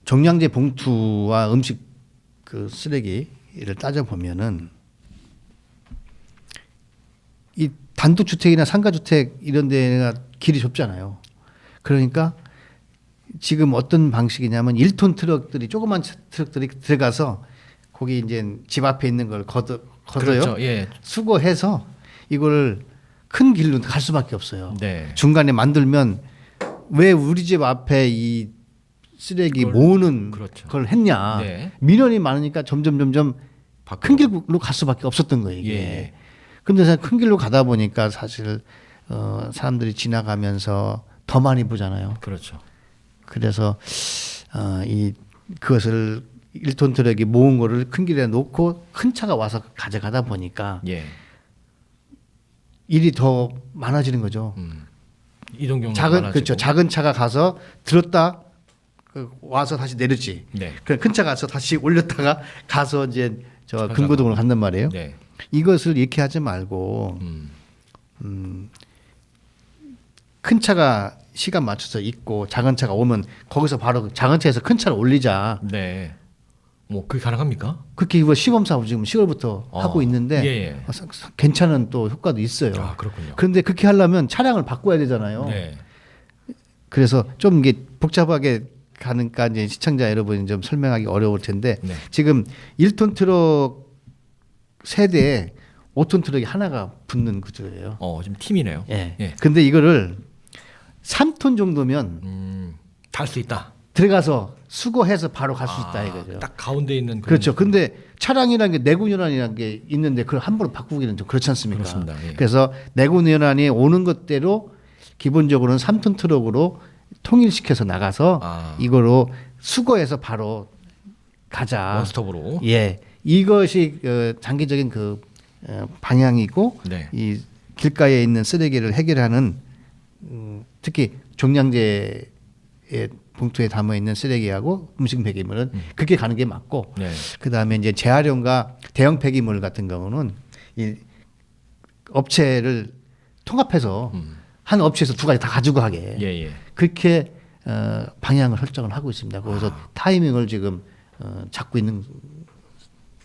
종량제 봉투와 음식 쓰레기를 따져 보면은 이 단독주택이나 상가주택 이런 데가 길이 좁잖아요. 그러니까 지금 어떤 방식이냐면 1톤 트럭들이 조그만 트럭들이 들어가서 거기 이제 집 앞에 있는 걸 걷어요. 그렇죠. 예. 수거해서 이걸 큰 길로 갈 수밖에 없어요. 네. 중간에 만들면 왜 우리 집 앞에 이 쓰레기 그걸- 모으는 그렇죠. 걸 했냐. 네. 민원이 많으니까 점점 밖으로. 큰 길로 갈 수밖에 없었던 거예요. 이게. 예. 근데 큰 길로 가다 보니까 사실 사람들이 지나가면서 더 많이 보잖아요. 그렇죠. 그래서 그것을 1톤 트럭이 모은 거를 큰 길에 놓고 큰 차가 와서 가져가다 보니까 예. 일이 더 많아지는 거죠. 이동 경로 그렇죠. 작은 차가 가서 들었다 와서 다시 내렸지. 네. 큰 차 가서 다시 올렸다가 가서 이제 저 찾아가. 금고동으로 간단 말이에요. 네. 이것을 이렇게 하지 말고 큰 차가 시간 맞춰서 있고 작은 차가 오면 거기서 바로 작은 차에서 큰 차를 올리자. 네. 뭐 그게 가능합니까? 그렇게 이거 시범 사업 지금 10월부터 하고 있는데 예. 괜찮은 또 효과도 있어요. 아, 그렇군요. 그런데 그렇게 하려면 차량을 바꿔야 되잖아요. 네. 그래서 좀 이게 복잡하게 가니까 이제 시청자 여러분이 좀 설명하기 어려울 텐데 네. 지금 1톤 트럭 세대에 5톤 트럭이 하나가 붙는 구조예요. 지금 팀이네요. 예. 예. 근데 이거를 3톤 정도면 달 수 있다. 들어가서 수거해서 바로 갈 수 있다 이거죠. 딱 가운데 있는 그렇죠. 근데 차량이라는 게 내구연한이라는 게 있는데 그걸 함부로 바꾸기는 좀 그렇지 않습니까? 그렇습니다. 예. 그래서 내구연한이 오는 것대로 기본적으로는 3톤 트럭으로 통일시켜서 나가서 이거로 수거해서 바로 가자. 원스톱으로. 예, 이것이 장기적인 방향이고 네. 이 길가에 있는 쓰레기를 해결하는 특히 종량제 봉투에 담아 있는 쓰레기하고 음식 폐기물은 그렇게 가는 게 맞고 네. 그다음에 이제 재활용과 대형 폐기물 같은 경우는 이 업체를 통합해서 한 업체에서 두 가지 다 가지고 하게 예. 그렇게 방향을 설정을 하고 있습니다. 그래서 타이밍을 지금 잡고 있는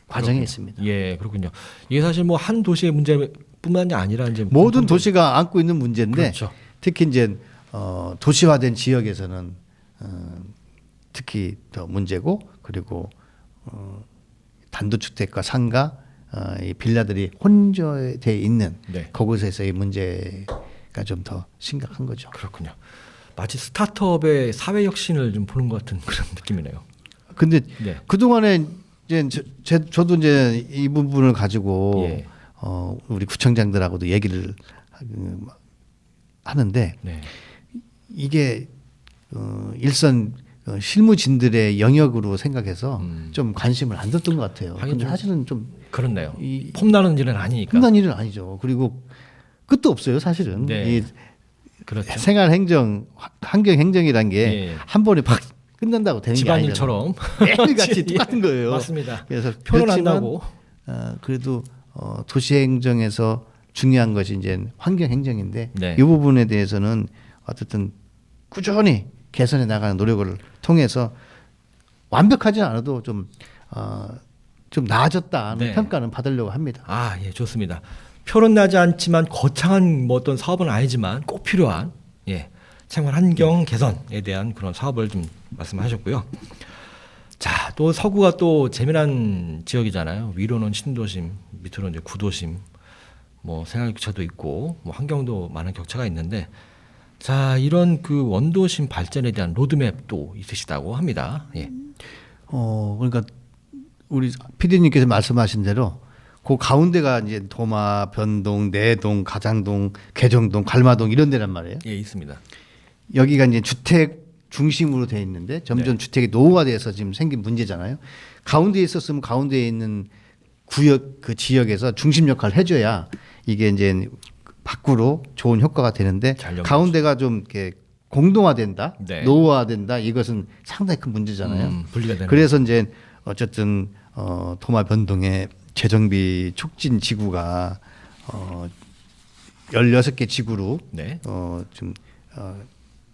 과정에 있습니다. 예, 그렇군요. 이게 사실 뭐 한 도시의 문제뿐만이 아니라 이제 모든 도시가 안고 있는 문제인데 그렇죠. 특히 이제 도시화된 지역에서는 특히 더 문제고 그리고 단독주택과 상가 이 빌라들이 혼재돼 있는 네. 그곳에서의 문제가 좀 더 심각한 거죠. 그렇군요. 마치 스타트업의 사회 혁신을 좀 보는 것 같은 그런 느낌이네요. 근데 네. 그 동안에 이제 저도 이제 이 부분을 가지고 예. 우리 구청장들하고도 얘기를 하는데 네. 이게 일선 실무진들의 영역으로 생각해서 좀 관심을 안 뒀던 것 같아요. 하긴 근데 좀 사실은 좀 그렇네요. 폼나는 일은 아니니까. 흔한 일은 아니죠. 그리고 끝도 없어요, 사실은. 네. 이 그렇죠. 생활행정, 환경행정이란 게 예. 한 번에 팍 끝난다고 되는 게 아니잖아요. 집안일처럼 매일같이 똑같은 거예요. 맞습니다. 그래서 표현 그렇지만, 한다고. 그래도 도시행정에서 중요한 것이 이제 환경행정인데 네. 이 부분에 대해서는 어쨌든 꾸준히 개선해 나가는 노력을 통해서 완벽하지 않아도 좀 나아졌다는 네. 평가는 받으려고 합니다. 아, 예, 좋습니다. 표는 나지 않지만 거창한 뭐 어떤 사업은 아니지만 꼭 필요한 생활 환경 개선에 대한 그런 사업을 좀 말씀하셨고요. 자, 또 서구가 또 재미난 지역이잖아요. 위로는 신도심, 밑으로는 이제 구도심, 뭐 생활 격차도 있고, 뭐 환경도 많은 격차가 있는데, 자, 이런 그 원도심 발전에 대한 로드맵도 있으시다고 합니다. 예. 그러니까 우리 PD님께서 말씀하신 대로 그 가운데가 이제 도마, 변동, 내동, 가장동, 개정동, 갈마동 이런 데란 말이에요. 예, 있습니다. 여기가 이제 주택 중심으로 돼 있는데 점점 주택이 노후화돼서 지금 생긴 문제잖아요. 가운데에 있었으면 가운데에 있는 구역 그 지역에서 중심 역할을 해줘야 이게 이제 밖으로 좋은 효과가 되는데 잘 가운데가 좀 이렇게 공동화된다, 네. 노후화된다 이것은 상당히 큰 문제잖아요. 분리가 되는. 그래서 이제 어쨌든 도마 변동의 재정비 촉진 지구가 16개 지구로 네. 좀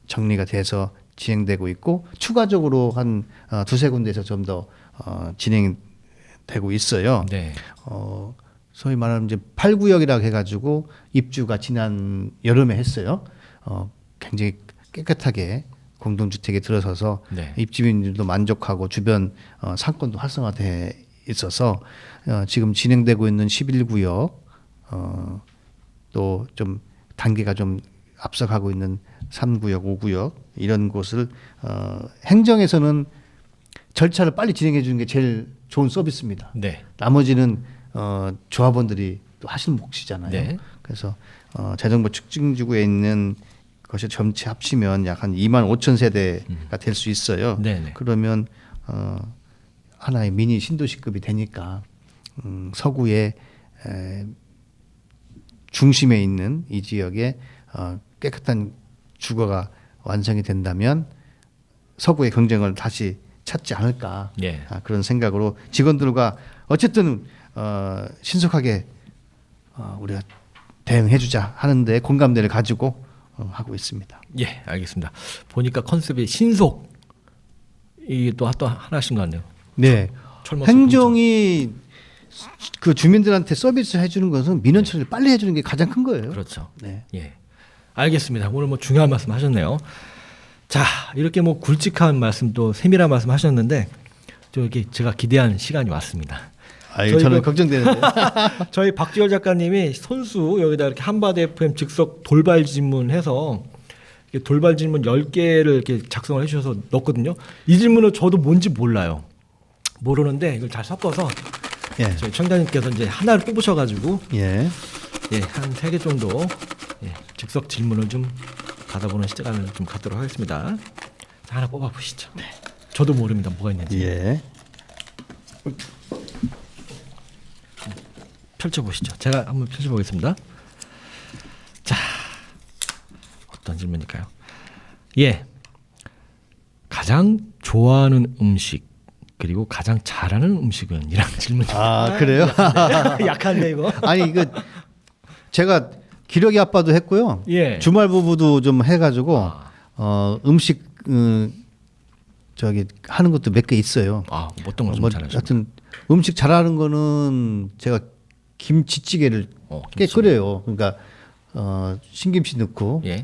정리가 돼서 진행되고 있고 추가적으로 한 두세 군데에서 좀 더 진행되고 있어요. 네. 소위 말하는 이제 8구역이라고 해가지고 입주가 지난 여름에 했어요. 굉장히 깨끗하게 공동주택에 들어서서 네. 입주민들도 만족하고 주변 상권도 활성화돼 있어서 지금 진행되고 있는 11구역 또 좀 단계가 좀 앞서가고 있는 3구역, 5구역 이런 곳을 행정에서는 절차를 빨리 진행해 주는 게 제일 좋은 서비스입니다. 네. 나머지는 조합원들이 또 하시는 몫이잖아요. 네. 그래서 자전거 측정지구에 있는 것이 전체 합치면 약 한 2만 5천 세대가 될 수 있어요. 네네. 그러면 하나의 미니 신도시급이 되니까 서구의 중심에 있는 이 지역에 깨끗한 주거가 완성이 된다면 서구의 경쟁을 다시 찾지 않을까 예. 그런 생각으로 직원들과 어쨌든 신속하게 우리가 대응해주자 하는데 공감대를 가지고 하고 있습니다. 예, 알겠습니다. 보니까 컨셉이 신속 이게 또 하나신 것 같네요. 네, 철모 행정이 그 주민들한테 서비스 해주는 것은 민원 처리를 빨리 해주는 게 가장 큰 거예요. 그렇죠. 네. 예, 알겠습니다. 오늘 뭐 중요한 말씀 하셨네요. 자, 이렇게 뭐 굵직한 말씀 또 세밀한 말씀 하셨는데 저 이렇게 제가 기대한 시간이 왔습니다. 아유, 저는 걱정되는데. 저희 박지열 작가님이 손수 여기다 이렇게 한바대 FM 즉석 돌발 질문해서 돌발 질문 10개를 이렇게 작성을 해주셔서 넣었거든요. 이 질문은 저도 뭔지 몰라요. 모르는데 이걸 잘 섞어서 예. 저희 청자님께서 이제 하나를 뽑으셔가지고 예. 한 3개 정도 즉석 질문을 좀 받아보는 시간을 좀 갖도록 하겠습니다. 자, 하나 뽑아보시죠. 네. 저도 모릅니다. 뭐가 있는지. 예. 펼쳐보시죠. 제가 한번 펼쳐보겠습니다. 자, 어떤 질문일까요? 예, 가장 좋아하는 음식 그리고 가장 잘하는 음식은? 이런 질문이. 아, 그래요? 약한데 이거. 아니 이거 제가 기러기 아빠도 했고요. 예. 주말 부부도 좀 해가지고 음식 저기 하는 것도 몇 개 있어요. 아, 어떤 걸 좀 잘하시나요? 하여튼 음식 잘하는 거는 제가 김치찌개를 꽤 김치. 끓여요. 그러니까 신김치 넣고 예,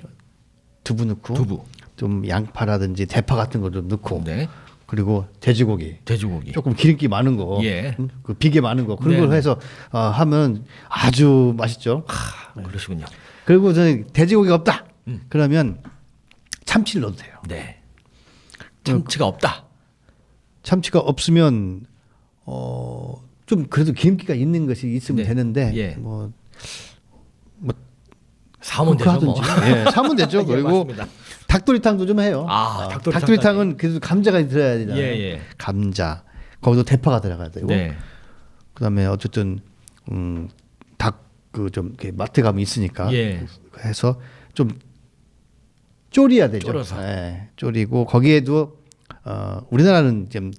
두부 넣고 두부. 좀 양파라든지 대파 같은 거 좀 넣고 네, 그리고 돼지고기 돼지고기. 조금 기름기 많은 거, 예. 그 비계 많은 거 그런 걸 네네. 해서 하면 아주 맛있죠. 그러시군요. 그리고 저는 돼지고기가 없다. 그러면 참치를 넣어도 돼요. 네. 참치가 없다. 참치가 없으면 좀 그래도 기름기가 있는 것이 있으면 네. 되는데 예. 뭐 사면 그거 되죠. 뭐. 하든지. 예, 사면 되죠. 예, 그리고 맞습니다. 닭도리탕도 좀 해요. 닭도리탕은 그래도 감자가 들어야 되잖아요. 예. 감자. 거기도 대파가 들어가야 되고. 네. 그다음에 어쨌든 닭 그 좀 마트 가면 있으니까 예. 해서 좀 졸여야 되죠. 졸여서. 예, 졸이고 거기에도 우리나라는 좀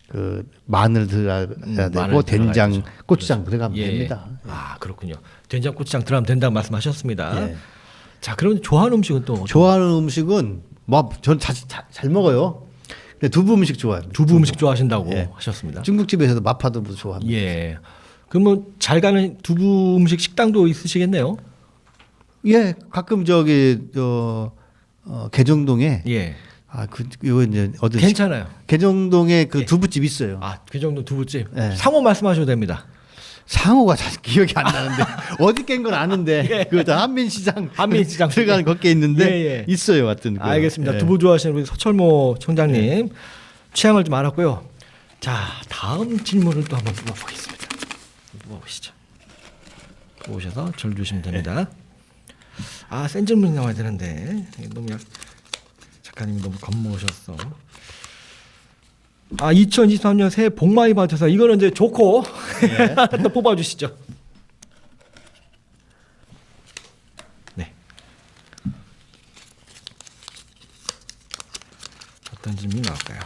그 마늘 들어가야 되고 마늘 된장, 들어가야죠. 고추장 들어가면 예. 됩니다. 아 그렇군요. 된장 고추장 들어가면 된다고 말씀하셨습니다. 예. 자 그럼 좋아하는 음식은 또 어떤- 좋아하는 음식은 뭐 전 잘 먹어요. 근데 두부 음식 좋아해요. 두부 음식 좋아하신다고 예. 하셨습니다. 중국집에서도 마파두부 좋아합니다. 예. 그러면 잘 가는 두부 음식 식당도 있으시겠네요. 예, 가끔 저기 개정동에 예. 이거 이제 어디 괜찮아요. 개정동에 그 예. 두부집 있어요. 그 정도 두부집. 예. 상호 말씀하셔도 됩니다. 상호가 잘 기억이 안 나는데 어디 깬 건 아는데 그 한민시장 한민시장 들어가는 거기에 있는데 예. 있어요, 하여튼. 알겠습니다. 예. 두부 좋아하시는 우리 서철모 총장님 취향을 좀 알았고요. 자 다음 질문을 또 한번 뽑아보겠습니다. 뽑아보시죠. 뽑으셔서 절 주시면 됩니다. 센 질문이 나와야 되는데 너무 작가님이 너무 겁먹으셨어. 2023년 새해 복 많이 받으셔서 이거는 이제 좋고 또 뽑아주시죠. 네. 어떤 질문이 나올까요?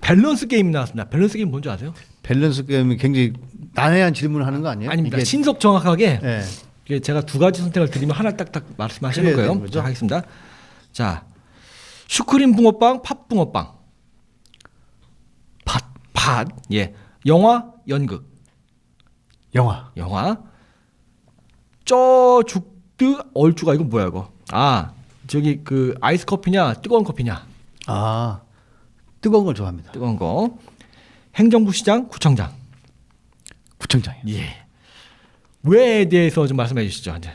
밸런스 게임 나왔습니다. 밸런스 게임 뭔지 아세요? 밸런스 게임이 굉장히 난해한 질문을 하는 거 아니에요? 아닙니다. 이게- 신속 정확하게 예. 이게 제가 두 가지 선택을 드리면 하나 딱딱 말씀하시는 그래야 거예요. 되는 거죠? 자, 하겠습니다. 자, 슈크림 붕어빵, 팥 붕어빵. 팥. 예. 영화, 연극. 영화. 쪄 죽드 얼추가 이건 뭐야 이거? 저기 그 아이스 커피냐, 뜨거운 커피냐? 뜨거운 걸 좋아합니다. 뜨거운 거. 행정부 시장, 구청장. 구청장이요. 예. 왜에 대해서 좀 말씀해 주시죠. 이제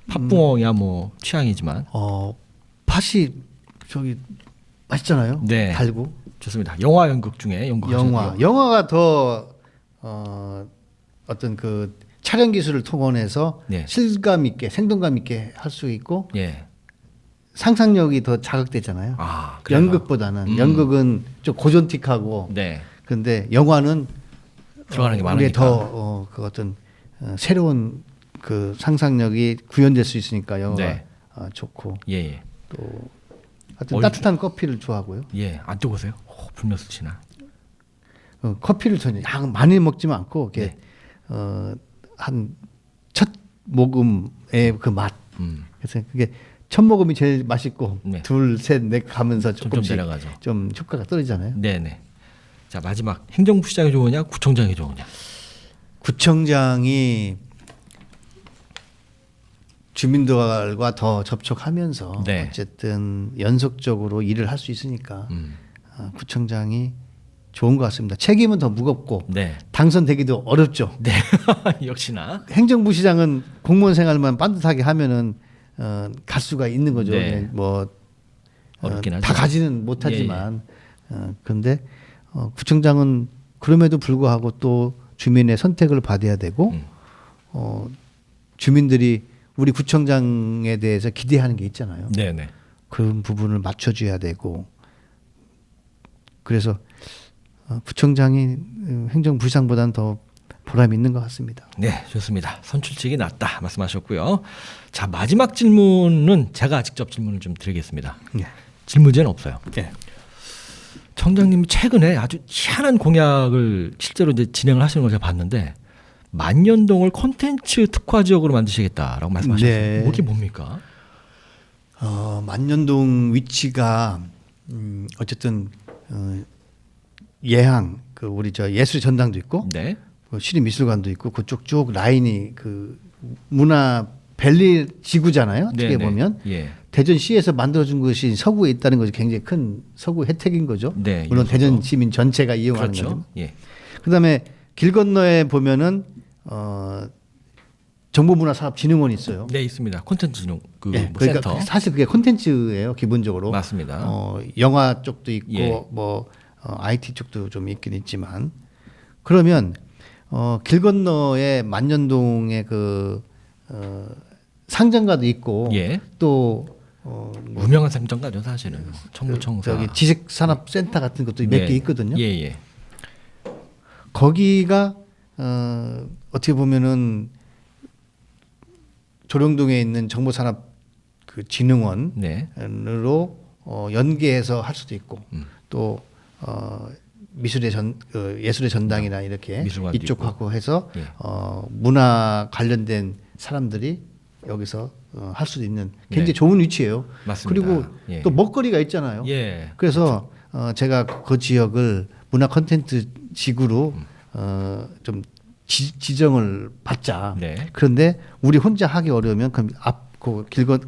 팥붕어야 뭐 취향이지만. 팥이 저기 맛있잖아요. 네. 달고. 좋습니다. 영화 연극 중에 영화가 더 어떤 그 촬영 기술을 통해서 네. 실감 있게 생동감 있게 할 수 있고 예. 상상력이 더 자극되잖아요. 그래서? 연극보다는 연극은 좀 고전틱하고 네. 근데 영화는 들어가는 게 우리의 많으니까. 더 그 어떤 새로운 그 상상력이 구현될 수 있으니까 영화가 네. 좋고 예. 또 하여튼 따뜻한 커피를 좋아하고요. 예. 안 뜨거우세요? 불면 쓰시나? 커피를 저는 양 많이 먹지만 않고 이렇게 네. 한 첫 모금의 그 맛. 음. 그래서 그게 첫 모금이 제일 맛있고 네. 둘, 셋, 넷 가면서 점점 조금씩 내려가죠. 좀 효과가 떨어지잖아요. 네네. 자 마지막 행정부 시장이 좋으냐, 구청장이 좋으냐? 구청장이 주민들과 더 접촉하면서 네. 어쨌든 연속적으로 일을 할 수 있으니까 음. 구청장이 좋은 것 같습니다. 책임은 더 무겁고 네. 당선되기도 어렵죠. 네. 역시나. 행정부 시장은 공무원 생활만 반듯하게 하면은 갈 수가 있는 거죠. 네. 뭐 어렵긴 하죠. 다 가지는 못하지만 근데 구청장은 그럼에도 불구하고 또 주민의 선택을 받아야 되고 주민들이 우리 구청장에 대해서 기대하는 게 있잖아요. 네네. 그런 부분을 맞춰줘야 되고 그래서 구청장이 행정부시장보다는 더 보람이 있는 것 같습니다. 네, 좋습니다. 선출직이 낫다 말씀하셨고요. 자 마지막 질문은 제가 직접 질문을 좀 드리겠습니다. 네. 질문제는 없어요. 네. 청장님이 최근에 아주 희한한 공약을 실제로 이제 진행을 하시는 걸 제가 봤는데 만년동을 콘텐츠 특화 지역으로 만드시겠다라고 말씀하셨어요. 네. 그게 뭡니까? 만년동 위치가 어쨌든 예항 그 우리 저 예술의 전당도 있고 네. 그 시립미술관도 있고 그쪽 쭉 라인이 그 문화 밸리 지구잖아요. 어떻게 네네. 보면 예. 대전시에서 만들어준 것이 서구에 있다는 것이 굉장히 큰 서구 혜택인 거죠. 네, 물론 이거죠. 대전 시민 전체가 이용하는 그렇죠. 거죠. 예. 그다음에 길 건너에 보면은 정보문화사업진흥원이 있어요. 네 있습니다. 콘텐츠 그 예, 뭐 그러니까 센터 사실 그게 콘텐츠예요 기본적으로. 맞습니다. 영화 쪽도 있고 예. 뭐 IT 쪽도 좀 있긴 있지만 그러면 길 건너에 만년동의 그 상장가도 있고 예. 또 유명한 상점가죠 사실은. 청구청사. 저기 지식산업센터 같은 것도 몇 개 있거든요. 예. 거기가 어떻게 보면은 조령동에 있는 정보산업 그 진흥원으로 네. 연계해서 할 수도 있고 또 예술의 전당이나 이렇게 미술관도 이쪽하고 해서 예. 문화 관련된 사람들이 여기서 할 수도 있는 굉장히 네. 좋은 위치예요. 맞습니다. 그리고 예. 또 먹거리가 있잖아요. 예. 그래서 제가 그 지역을 문화 콘텐츠 지구로 좀 지정을 받자. 네. 그런데 우리 혼자 하기 어려우면 그럼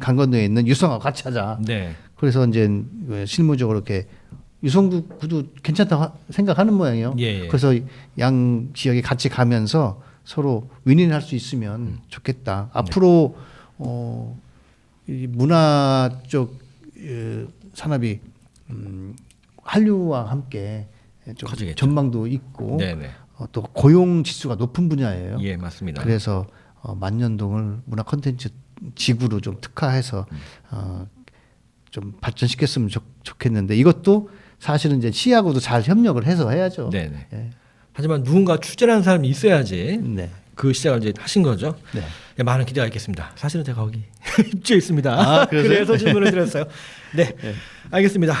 강 건너에 있는 유성하고 같이 하자. 네. 그래서 이제 실무적으로 이렇게 유성구도 괜찮다고 생각하는 모양이에요. 예. 그래서 양 지역이 같이 가면서 서로 윈윈할 수 있으면 좋겠다. 앞으로 이 문화 쪽 산업이 한류와 함께 좀 커지겠죠. 전망도 있고 네네. 또 고용 지수가 높은 분야예요. 예, 맞습니다. 그래서 만년동을 문화 콘텐츠 지구로 좀 특화해서 좀 발전시켰으면 좋겠는데 이것도 사실은 이제 시하고도 잘 협력을 해서 해야죠. 네네. 예. 하지만 누군가 추진하는 사람이 있어야지 네. 그 시작을 이제 하신 거죠. 네. 예, 많은 기대가 있겠습니다. 사실은 제가 거기 입주해 있습니다. 아, 그러세요? 그래서 질문을 드렸어요. 네, 알겠습니다.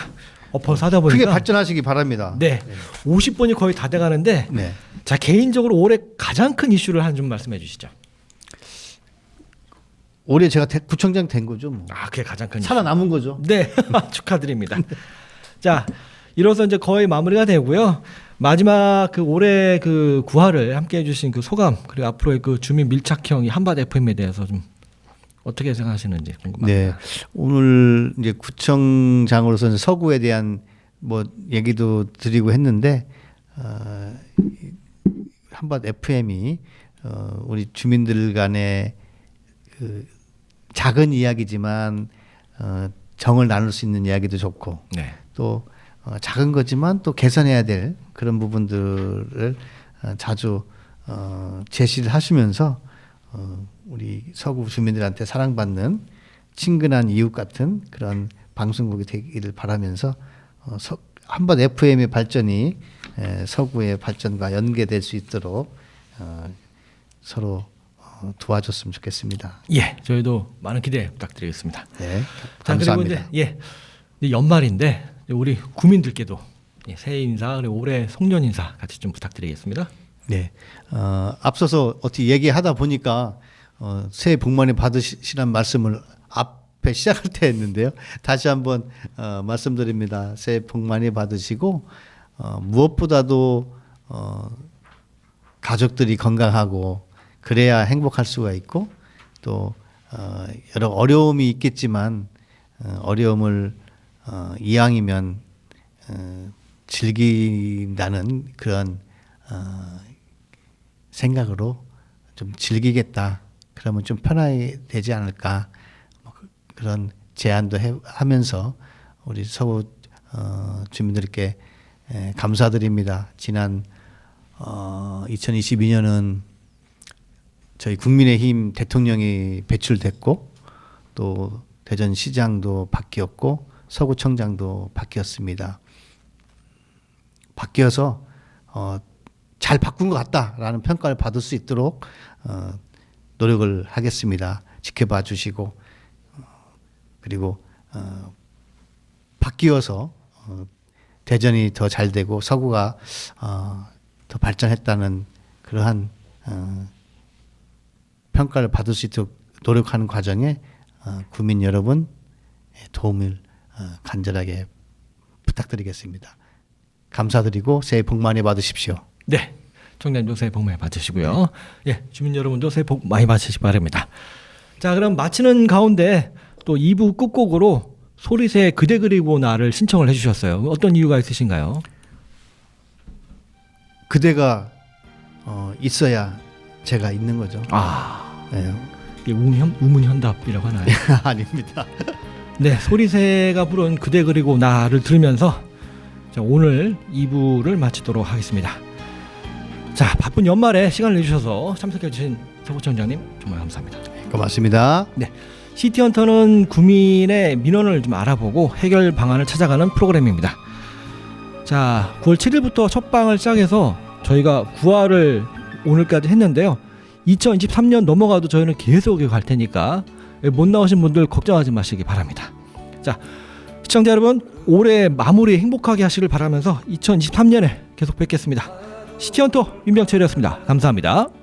벌써 하다 보니까 크게 발전하시기 바랍니다. 네, 50분이 거의 다 돼가는데 네. 자 개인적으로 올해 가장 큰 이슈를 한 좀 말씀해 주시죠. 올해 제가 구청장 된 거죠. 뭐. 아, 그게 가장 큰 이슈. 살아남은 거죠. 네, 축하드립니다. 자, 이로써 이제 거의 마무리가 되고요. 마지막 그 올해 그 구화를 함께 해주신 그 소감 그리고 앞으로의 그 주민 밀착형 이 한밭 FM에 대해서 좀 어떻게 생각하시는지 궁금합니다. 네, 오늘 이제 구청장으로서는 서구에 대한 뭐 얘기도 드리고 했는데 한밭 FM이 우리 주민들 간의 그 작은 이야기지만 정을 나눌 수 있는 이야기도 좋고 네. 또 작은 거지만 또 개선해야 될 그런 부분들을 자주 제시를 하시면서 우리 서구 주민들한테 사랑받는 친근한 이웃 같은 그런 방송국이 되기를 바라면서 한번 FM의 발전이 서구의 발전과 연계될 수 있도록 서로 도와줬으면 좋겠습니다. 예, 저희도 많은 기대 부탁드리겠습니다. 네, 자, 감사합니다. 그리고 이제 연말인데 우리 구민들께도 새해 인사 그리고 올해 송년 인사 같이 좀 부탁드리겠습니다. 네, 앞서서 어떻게 얘기하다 보니까 새해 복 많이 받으시란 말씀을 앞에 시작할 때 했는데요. 다시 한번 말씀드립니다. 새해 복 많이 받으시고 무엇보다도 가족들이 건강하고 그래야 행복할 수가 있고 또 여러 어려움이 있겠지만 어려움을 이왕이면 즐긴다는 그런 생각으로 좀 즐기겠다. 그러면 좀 편하게 되지 않을까. 그런 제안도 하면서 우리 서구 주민들께 감사드립니다. 지난 2022년은 저희 국민의힘 대통령이 배출됐고 또 대전시장도 바뀌었고 서구청장도 바뀌었습니다. 바뀌어서 잘 바꾼 것 같다라는 평가를 받을 수 있도록 노력을 하겠습니다. 지켜봐 주시고 그리고 바뀌어서 대전이 더 잘 되고 서구가 더 발전했다는 그러한 평가를 받을 수 있도록 노력하는 과정에 구민 여러분 도움을 간절하게 부탁드리겠습니다. 감사드리고 새해 복 많이 받으십시오. 네, 청년도 새해 복 많이 받으시고요. 예, 주민 여러분도 새해 복 많이 받으시기 바랍니다. 자, 그럼 마치는 가운데 또 2부 끝곡으로 소리새 그대 그리고 나를 신청을 해주셨어요. 어떤 이유가 있으신가요? 그대가 있어야 제가 있는 거죠. 아, 네. 이게 우문현답이라고 하나요? 아닙니다. 네, 소리새가 부른 그대 그리고 나를 들으면서 자, 오늘 2부를 마치도록 하겠습니다. 자, 바쁜 연말에 시간을 내주셔서 참석해 주신 서구청장님 정말 감사합니다. 고맙습니다. 네, 시티헌터는 구민의 민원을 좀 알아보고 해결 방안을 찾아가는 프로그램입니다. 자, 9월 7일부터 첫 방을 시작해서 저희가 9화를 오늘까지 했는데요. 2023년 넘어가도 저희는 계속 갈 테니까 못 나오신 분들 걱정하지 마시기 바랍니다. 자, 시청자 여러분, 올해 마무리 행복하게 하시길 바라면서 2023년에 계속 뵙겠습니다. 시티헌터 윤병철이었습니다. 감사합니다.